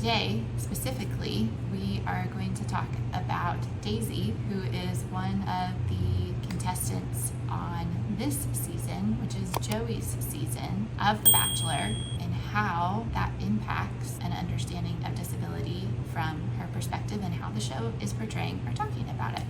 today, specifically, we are going to talk about Daisy, who is one of the contestants on this season, which is Joey's season of The Bachelor, and how that impacts an understanding of disability from her perspective and how the show is portraying or talking about it.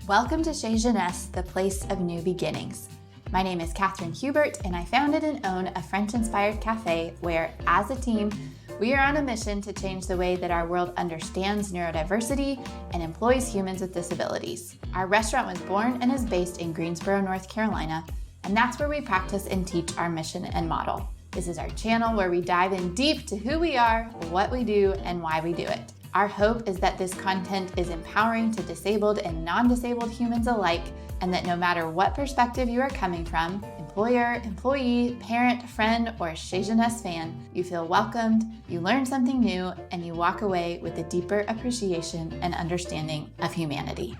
Welcome to Chez, Genèse, the place of new beginnings. My name is Catherine Hubert, and I founded and own a French-inspired cafe where, as a team, we are on a mission to change the way that our world understands neurodiversity and employs humans with disabilities. Our restaurant was born and is based in Greensboro, North Carolina, and that's where we practice and teach our mission and model. This is our channel where we dive in deep to who we are, what we do, and why we do it. Our hope is that this content is empowering to disabled and non-disabled humans alike, and that no matter what perspective you are coming from, employer, employee, parent, friend, or Chez Genèse fan, you feel welcomed, you learn something new, and you walk away with a deeper appreciation and understanding of humanity.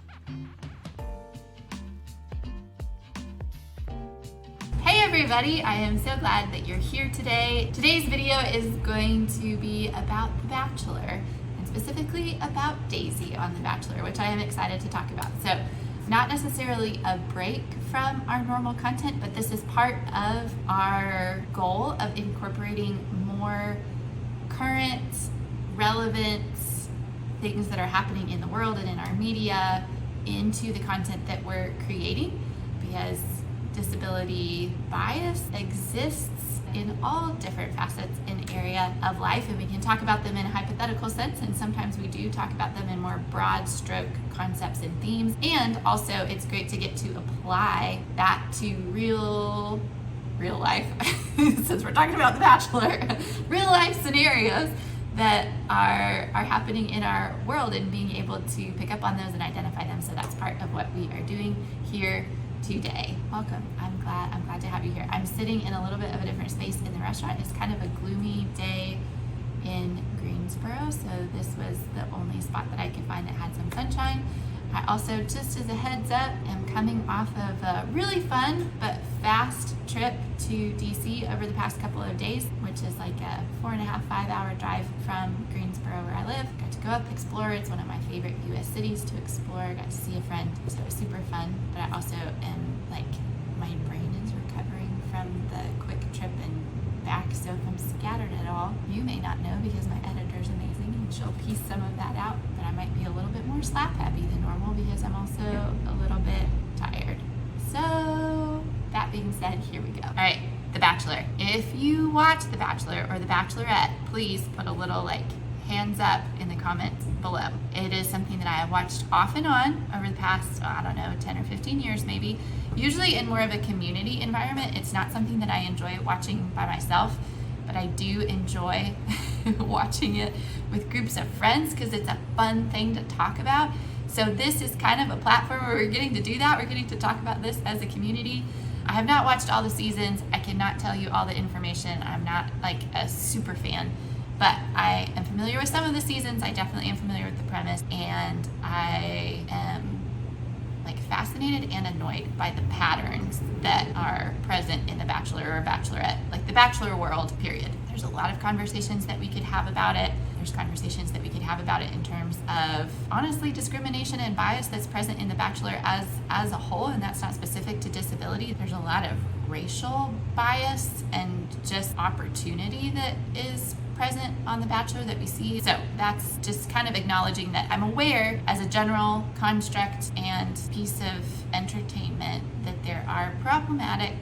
Hey everybody, I am so glad that you're here today. Today's video is going to be about The Bachelor, and specifically about Daisy on The Bachelor, which I am excited to talk about. So, not necessarily a break from our normal content, but this is part of our goal of incorporating more current, relevant things that are happening in the world and in our media into the content that we're creating, because disability bias exists in all different facets and area of life, and we can talk about them in a hypothetical sense, and sometimes we do talk about them in more broad stroke concepts and themes. And also it's great to get to apply that to real life since we're talking about The Bachelor, real life scenarios that are happening in our world, and being able to pick up on those and identify them. So that's part of what we are doing here today. Welcome. I'm glad to have you here. I'm sitting in a little bit of a different space in the restaurant. It's kind of a gloomy day in Greensboro, so this was the only spot that I could find that had some sunshine. I also, just as a heads up, am coming off of a really fun but fast trip to DC over the past couple of days, which is like a 4.5-5 hour drive from Greensboro where I live. Got to go up, explore. It's one of my favorite US cities to explore. Got to see a friend, so it was super fun. But I also am my brain is recovering from the quick trip and back, so if I'm scattered at all, you may not know, because my editor's amazing and she'll piece some of that out, but I might be a little bit more slap happy than normal because I'm also a little bit tired. So that being said, here we go. All right, The Bachelor. If you watch The Bachelor or The Bachelorette, please put a little hands up in the comments below. It is something that I have watched off and on over the past, 10 or 15 years maybe, usually in more of a community environment. It's not something that I enjoy watching by myself, but I do enjoy watching it with groups of friends because it's a fun thing to talk about. So this is kind of a platform where we're getting to do that. We're getting to talk about this as a community. I have not watched all the seasons. I cannot tell you all the information. I'm not a super fan, but I am familiar with some of the seasons. I definitely am familiar with the premise, and I am fascinated and annoyed by the patterns that are present in The Bachelor or Bachelorette, the Bachelor world, period. There's a lot of conversations that we could have about it. There's conversations that we could have about it in terms of, honestly, discrimination and bias that's present in The Bachelor as a whole, and that's not specific to disability. There's a lot of racial bias and just opportunity that is present on The Bachelor that we see. So that's just kind of acknowledging that I'm aware, as a general construct and piece of entertainment, that there are problematic,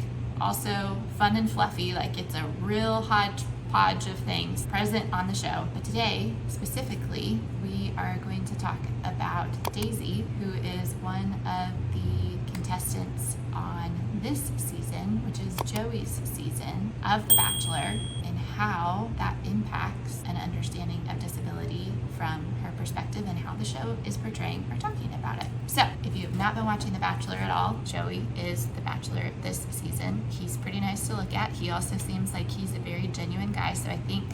also fun and fluffy, it's a real hodgepodge of things present on the show. But today, specifically, we are going to talk about Daisy, who is one of the contestants on this season, which is Joey's season of The Bachelor, and how that impacts an understanding of disability from her perspective and how the show is portraying or talking about it. So, if you have not been watching The Bachelor at all, Joey is The Bachelor this season. He's pretty nice to look at. He also seems like he's a very genuine guy, so I think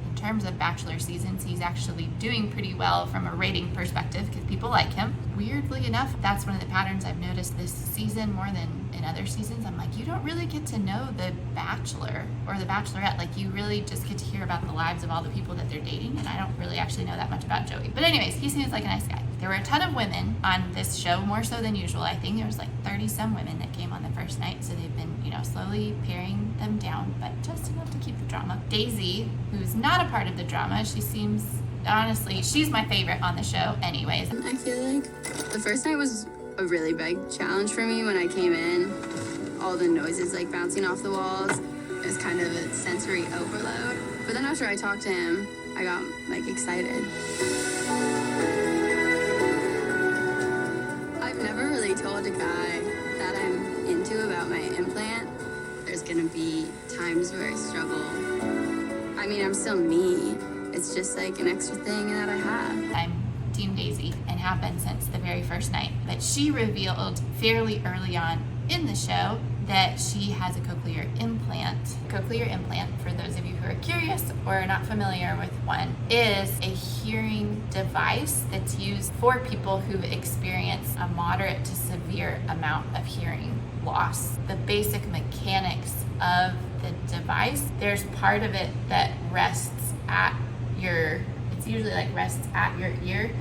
in terms of Bachelor seasons, he's actually doing pretty well from a rating perspective because people like him. Weirdly enough, that's one of the patterns I've noticed this season more than in other seasons, I'm like, you don't really get to know the Bachelor or the Bachelorette. Like, you really just get to hear about the lives of all the people that they're dating, and I don't really actually know that much about Joey. But anyways, he seems like a nice guy. There were a ton of women on this show, more so than usual. I think there was like 30-some women that came on the first night, so they've been, slowly paring them down, but just enough to keep the drama. Daisy, who's not a part of the drama, she seems, honestly, she's my favorite on the show anyways. I feel like the first night was a really big challenge for me when I came in. All the noises like bouncing off the walls. It was kind of a sensory overload. But then after I talked to him, I got like excited. I've never really told a guy that I'm into about my implant. There's gonna be times where I struggle. I mean, I'm still me. It's just like an extra thing that I have. I'm Team Daisy and have been since the very first night. But she revealed fairly early on in the show that she has a cochlear implant. Cochlear implant, for those of you who are curious or are not familiar with one, is a hearing device that's used for people who experience a moderate to severe amount of hearing loss. The basic mechanics of the device, there's part of it that rests at it's usually like rests at your ear,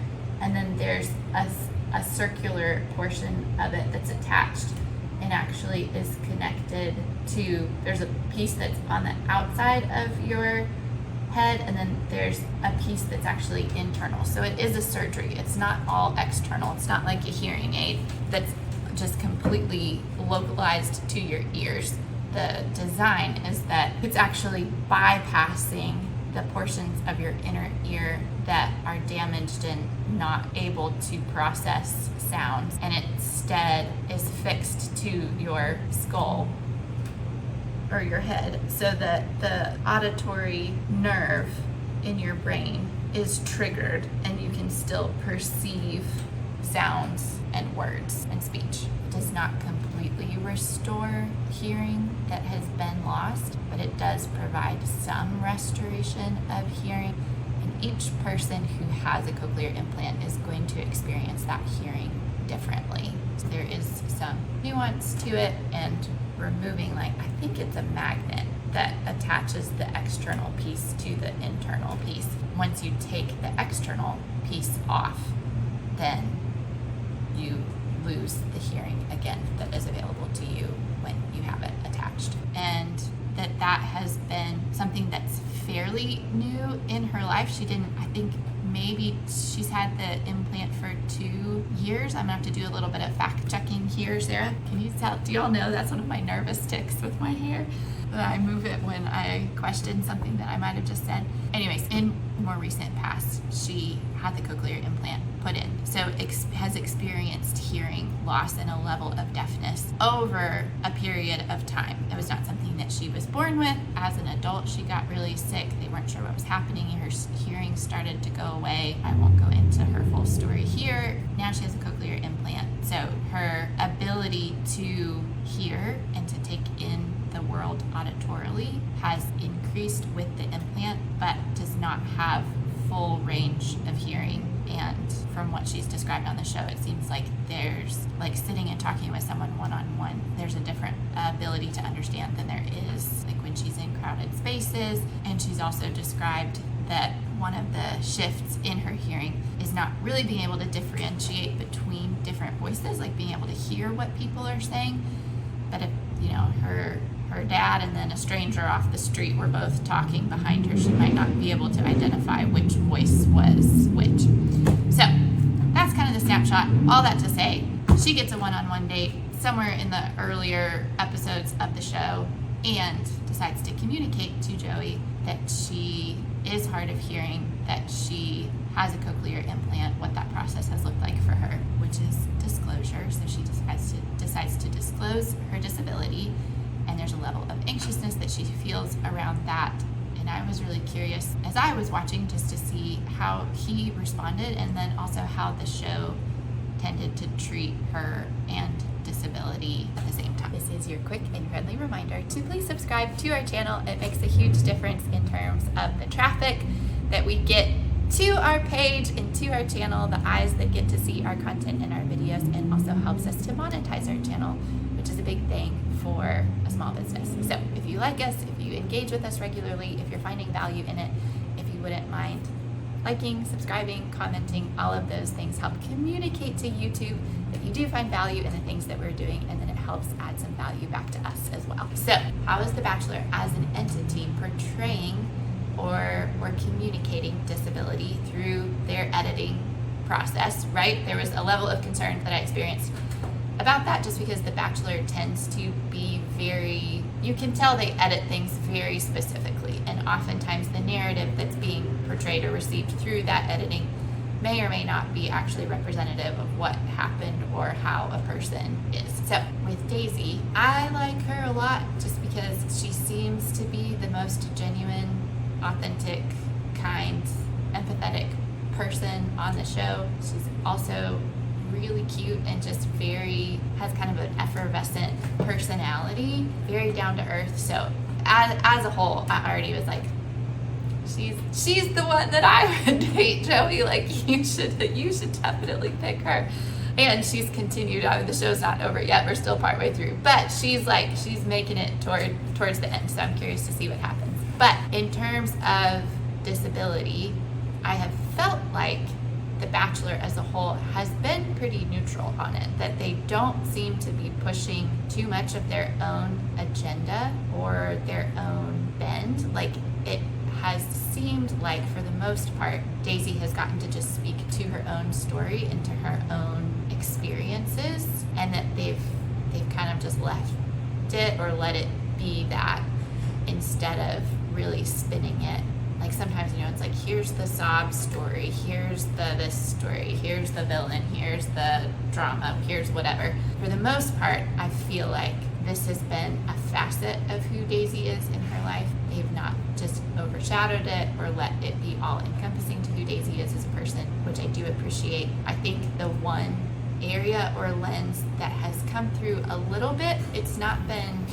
and then there's a circular portion of it that's attached and actually is connected to, there's a piece that's on the outside of your head, and then there's a piece that's actually internal. So it is a surgery. It's not all external. It's not like a hearing aid that's just completely localized to your ears. The design is that it's actually bypassing the portions of your inner ear that are damaged and not able to process sounds, and instead is fixed to your skull or your head, so that the auditory nerve in your brain is triggered and you can still perceive sounds and words and speech. It does not completely restore hearing that has been lost, but it does provide some restoration of hearing. And each person who has a cochlear implant is going to experience that hearing differently. So there is some nuance to it, and removing, like, I think it's a magnet that attaches the external piece to the internal piece. Once you take the external piece off, then you lose the hearing again that is available to you when you have it attached. And that has been something that's fairly new in her life. She didn't, I think maybe she's had the implant for 2 years. I'm gonna have to do a little bit of fact checking here. Sarah, can you tell, do y'all know that's one of my nervous tics with my hair? I move it when I question something that I might have just said. Anyways, in more recent past, she had the cochlear implant put in. So has experienced hearing loss and a level of deafness over a period of time. It was not something that she was born with. As an adult, she got really sick. They weren't sure what was happening. Her hearing started to go away. I won't go into her full story here. Now she has a cochlear implant. So her ability to hear and to take in the world auditorily has increased with the implant, but does not have full range of hearing. And from what she's described on the show, it seems like there's, like, sitting and talking with someone one-on-one, there's a different ability to understand than there is like when she's in crowded spaces. And she's also described that one of the shifts in her hearing is not really being able to differentiate between different voices, like being able to hear what people are saying. But if, her dad and then a stranger off the street were both talking behind her, she might not be able to identify which voice was which. So that's kind of the snapshot. All that to say, she gets a one-on-one date somewhere in the earlier episodes of the show and decides to communicate to Joey that she is hard of hearing, that she has a cochlear implant, what that process has looked like for her, which is disclosure. So she decides to disclose her disability, and there's a level of anxiousness that she feels around that. And I was really curious as I was watching just to see how he responded, and then also how the show tended to treat her and disability at the same time. This is your quick and friendly reminder to please subscribe to our channel. It makes a huge difference in terms of the traffic that we get to our page and to our channel, the eyes that get to see our content and our videos, and also helps us to monetize our channel, which is a big thing for a small business. So if you like us, if you engage with us regularly, if you're finding value in it, if you wouldn't mind liking, subscribing, commenting, all of those things help communicate to YouTube that you do find value in the things that we're doing, and then it helps add some value back to us as well. So how is The Bachelor as an entity portraying or communicating disability through their editing process, right? There was a level of concern that I experienced about that just because The Bachelor tends to be very, you can tell they edit things very specifically, and oftentimes the narrative that's being portrayed or received through that editing may or may not be actually representative of what happened or how a person is. So with Daisy, I like her a lot just because she seems to be the most genuine, authentic, kind, empathetic person on the show. She's also really cute and just has kind of an effervescent personality, very down to earth. So as a whole, I already was like, she's the one that I would date, Joey. Like, you should definitely pick her. And she's continued. I mean, the show's not over yet. We're still partway through, but she's making it towards the end. So I'm curious to see what happens. But in terms of disability, I have felt like The Bachelor as a whole has been pretty neutral on it, that they don't seem to be pushing too much of their own agenda or their own bend. Like, it has seemed like, for the most part, Daisy has gotten to just speak to her own story and to her own experiences, and that they've kind of just left it or let it be that instead of really spinning it. Like, sometimes, it's like, here's the sob story, here's this story, here's the villain, here's the drama, here's whatever. For the most part, I feel like this has been a facet of who Daisy is in her life. They've not just overshadowed it or let it be all encompassing to who Daisy is as a person, which I do appreciate. I think the one area or lens that has come through a little bit, it's not been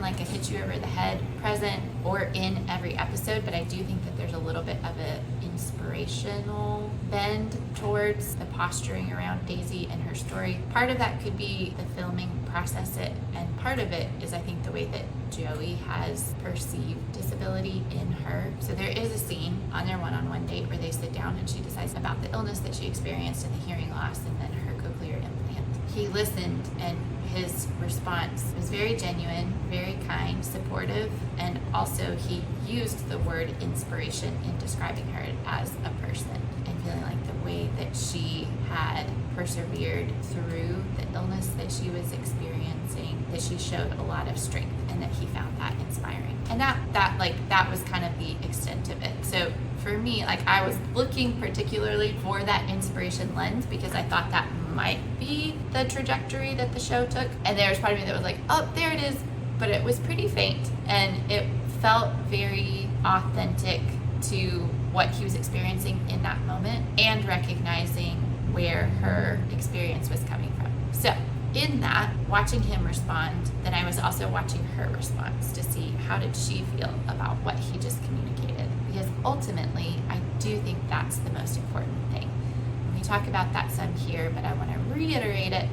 like a hit you over the head present or in every episode, but I do think that there's a little bit of an inspirational bend towards the posturing around Daisy and her story. Part of that could be the filming process, and part of it is, I think, the way that Joey has perceived disability in her. So there is a scene on their one-on-one date where they sit down and she decides about the illness that she experienced and the hearing loss and then her cochlear implant. He listened, and his response was very genuine, very kind, supportive, and also he used the word inspiration in describing her as a person and feeling like the way that she had persevered through the illness that she was experiencing, that she showed a lot of strength, and that he found that inspiring. And that was kind of the extent of it. So for me, I was looking particularly for that inspiration lens because I thought that might be the trajectory that the show took. And there was part of me that was like, oh, there it is. But it was pretty faint, and it felt very authentic to what he was experiencing in that moment and recognizing where her experience was coming from. So in that, watching him respond, then I was also watching her response to see how did she feel about what he just communicated. Because ultimately, I do think that's the most important thing. We talk about that some here, but I want to reiterate it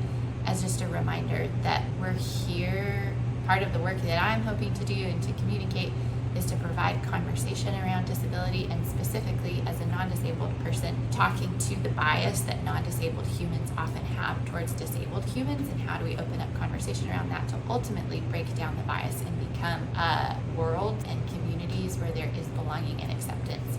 as just a reminder that we're here. Part of the work that I'm hoping to do and to communicate is to provide conversation around disability, and specifically as a non-disabled person, talking to the bias that non-disabled humans often have towards disabled humans, and how do we open up conversation around that to ultimately break down the bias and become a world and communities where there is belonging and acceptance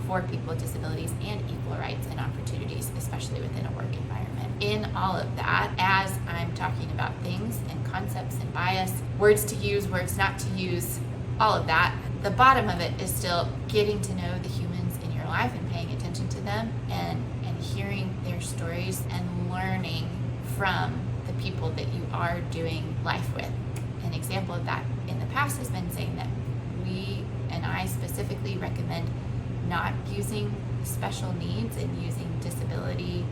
for people with disabilities and equal rights and opportunities, especially within a work environment. In all of that, as I'm talking about things and concepts and bias, words to use, words not to use, all of that, the bottom of it is still getting to know the humans in your life and paying attention to them and hearing their stories and learning from the people that you are doing life with. An example of that in the past has been saying that we, and I specifically, recommend not using special needs and using disability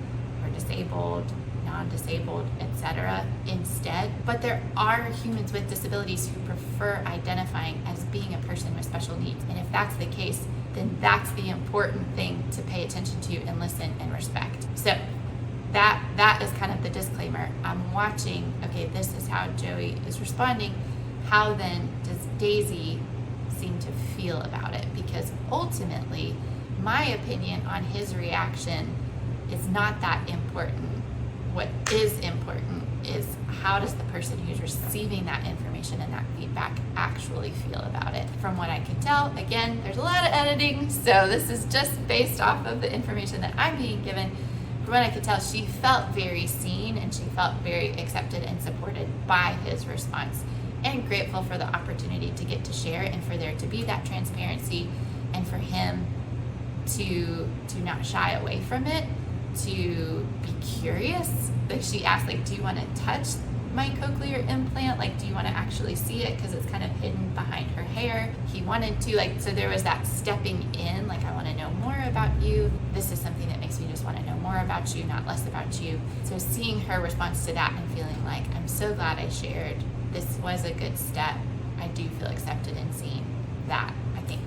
or disabled, non-disabled, etc. instead. But there are humans with disabilities who prefer identifying as being a person with special needs. And if that's the case, then that's the important thing to pay attention to and listen and respect. So that is kind of the disclaimer. I'm watching, okay, this is how Joey is responding. How then does Daisy seem to feel about it? Because ultimately, my opinion on his reaction is not that important. What is important is how does the person who's receiving that information and that feedback actually feel about it. From what I can tell, again, there's a lot of editing, so this is just based off of the information that I'm being given. From what I could tell, she felt very seen and she felt very accepted and supported by his response, and grateful for the opportunity to get to share and for there to be that transparency, and for him to not shy away from it, to be curious. Like, she asked, like, do you want to touch my cochlear implant? Like, do you want to actually see it? Because it's kind of hidden behind her hair. He wanted to, like, so there was that stepping in, like, I want to know more about you. This is something that makes me just want to know more about you, not less about you. So seeing her response to that and feeling like, I'm so glad I shared. This was a good step. I do feel accepted and seen. That, I think,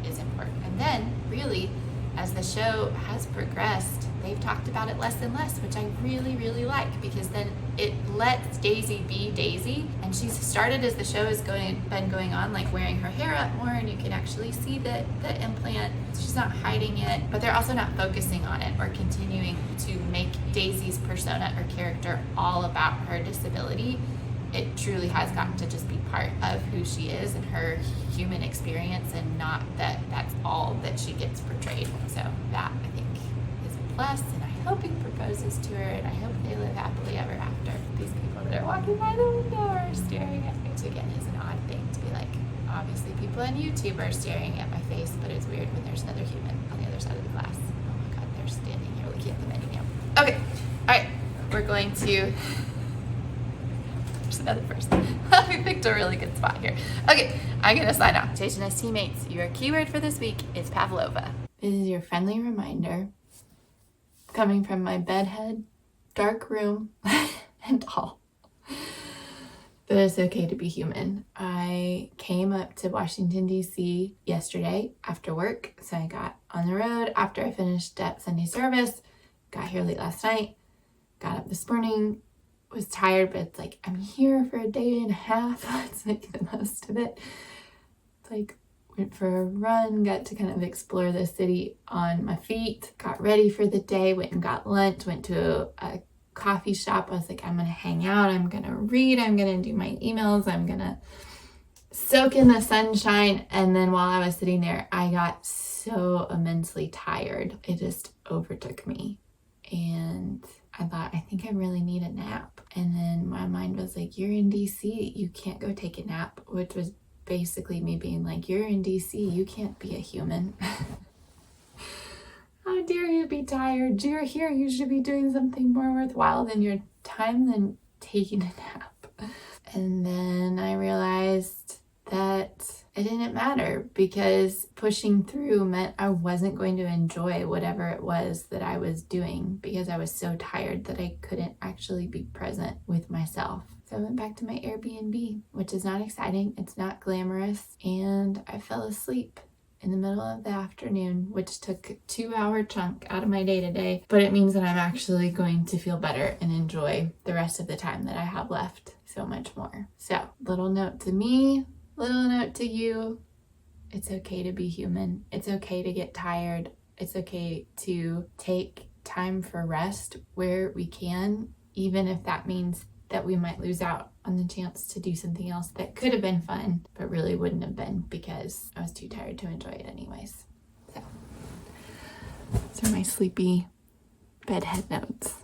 is important. And then, really, as the show has progressed, they've talked about it less and less, which I really, really like, because then it lets Daisy be Daisy. And she's started, as the show has been going on, like wearing her hair up more, and you can actually see the implant. She's not hiding it, but they're also not focusing on it or continuing to make Daisy's persona or character all about her disability. It truly has gotten to just be part of who she is and her human experience, and not that that's all that she gets portrayed. So that, I think, is a plus, and I hope he proposes to her, and I hope they live happily ever after. These people that are walking by the window are staring at me, which again is an odd thing to be like, obviously people on YouTube are staring at my face, but it's weird when there's another human on the other side of the glass. Oh my God, they're standing here looking at the menu now. Okay, all right, we're going to... another person. We picked a really good spot here. Okay, I'm gonna sign off. Genèse teammates, your keyword for this week is Pavlova. This is your friendly reminder, coming from my bedhead, dark room, and all, that it's okay to be human. I came up to Washington, D.C. yesterday after work, so I got on the road after I finished at Sunday service, got here late last night, got up this morning, was tired, but it's like, I'm here for a day and a half. Let's make the most of it. It's like, went for a run, got to kind of explore the city on my feet, got ready for the day, went and got lunch, went to a coffee shop. I was like, I'm gonna hang out, I'm gonna read, I'm gonna do my emails, I'm gonna soak in the sunshine. And then while I was sitting there, I got so immensely tired. It just overtook me. And I thought, I think I really need a nap. And then my mind was like, you're in DC, you can't go take a nap, which was basically me being like, you're in DC, you can't be a human. How dare you be tired? You're here, you should be doing something more worthwhile than your time than taking a nap. And then I realized that it didn't matter, because pushing through meant I wasn't going to enjoy whatever it was that I was doing, because I was so tired that I couldn't actually be present with myself. So I went back to my Airbnb, which is not exciting, it's not glamorous, and I fell asleep in the middle of the afternoon, which took a 2-hour chunk out of my day today, but it means that I'm actually going to feel better and enjoy the rest of the time that I have left so much more. So, little note to me, little note to you, it's okay to be human. It's okay to get tired. It's okay to take time for rest where we can, even if that means that we might lose out on the chance to do something else that could have been fun, but really wouldn't have been because I was too tired to enjoy it anyways. So, those are my sleepy bedhead notes.